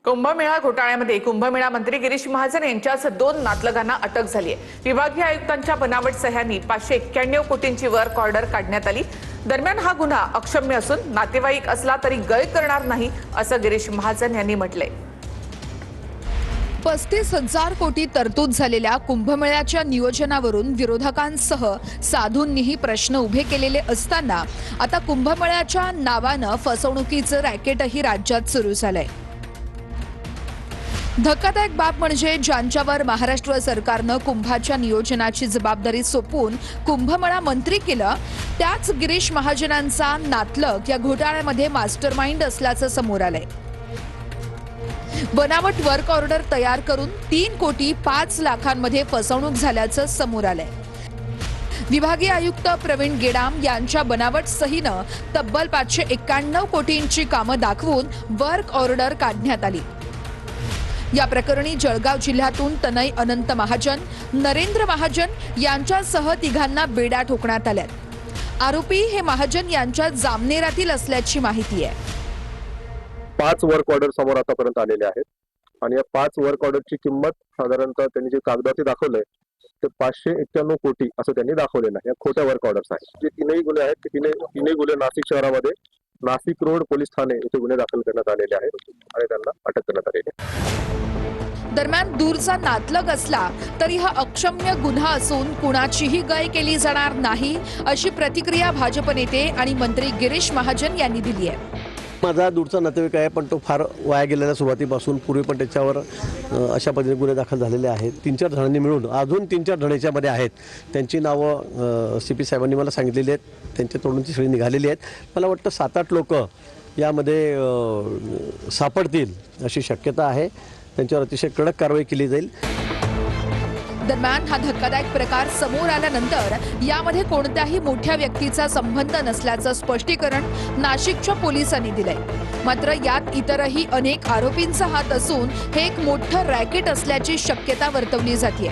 कुंभमेळा घोटाळ्यामध्ये कुंभमेळा मंत्री गिरीश महाजन यांच्याच 2 नातलगांना अटक झाली आहे। विभागीय आयुक्तांच्या बनावट सह्यांनी 591 कोटींची वर्क ऑर्डर काढण्यात आली। दरम्यान हा गुन्हा अक्षम्य असून नातेवाईक असला तरी गय करणार नाही असं गिरीश महाजन यांनी म्हटलंय। 35,000 कोटी तरतूद झालेल्या कुंभमेळ्याच्या नियोजनावरून विरोधकांसह साधूंनीही प्रश्न उभे केलेले असताना आता कुंभमेळ्याच्या नावानं फसवणुकीचं रॅकेटही राज्यात सुरू झालंय। धक्कादायक बाब म्हणजे ज्यांच्यावर महाराष्ट्र सरकारनं कुंभाच्या नियोजनाची जबाबदारी सोपवून कुंभमेळा मंत्री केलं त्याच गिरीश महाजनांचा नातलग या घोटाळ्यामध्ये मास्टरमाइंड असल्याचं समोर आलंय। बनावट वर्क ऑर्डर तयार करून 3 कोटी 5 लाखांमध्ये फसवणूक झाल्याचं समोर आलंय। विभागीय आयुक्त प्रवीण गेडाम यांच्या बनावट सहीनं तब्बल 591 कोटींची कामं दाखवून वर्क ऑर्डर काढण्यात आली। या प्रकरणी जळगाव जिल्ह्यातून तनय अनंत महाजन, नरेंद्र महाजन यांच्यासह तिघांना बेड्या ठोकण्यात आल्यात। आरोपी हे महाजन यांच्या जामनेरातील असल्याची माहिती आहे। 5 वर्क ऑर्डर समोर आतापर्यंत आलेले आहेत आणि या 5 वर्क ऑर्डरची किंमत साधारणतः त्यांनी जे कागदावरती दाखवलंय ते 591 कोटी असं त्यांनी दाखवलेलं आहे। या खोट्या वर्क ऑर्डर्स आहेत। जे तीनही गुन्हे आहेत ते तीनही गुन्हे नाशिक शहरामध्ये नाशिक रोड पोलीस ठाणे येथे गुन्हे दाखल करण्यात आलेले आहेत आणि त्यांना अटक करण्यात आलेली आहे। दरम्यान दूरचा नातलग असला तरी हा अक्षम्य गुन्हा असून कुणाचीही गय केली जाणार नाही अशी प्रतिक्रिया भाजप नेते आणि मंत्री गिरीश महाजन यांनी दिली आहे। माझा दूरचा नातेवाईक आहे पण तो फार वाया गेलेल्या सुरुवातीपासून पूर्वी पण त्याच्यावर अशा पद्धतीने गुन्हे दाखल झालेले आहेत। 3-4 जणांनी मिळून अजून 3-4 जण याच्यामध्ये आहेत। त्यांची नावं CP साहेबांनी मला सांगितलेली आहेत। त्यांच्या तोडून ती सगळी निघालेली आहेत। मला वाटतं 7-8 लोक यामध्ये सापडतील अशी शक्यता आहे। त्यांच्यावर अतिशय कडक कारवाई केली जाईल। दरम्यान हा धक्कादायक प्रकार समोर आल्यानंतर यामध्ये कोणत्याही मोठ्या व्यक्तीचा संबंध नसल्याचं स्पष्टीकरण नाशिकच्या पोलिसांनी दिलंय। मात्र यात इतरही अनेक आरोपींचा हात असून हे एक मोठं रॅकेट असल्याची शक्यता वर्तवली जाते।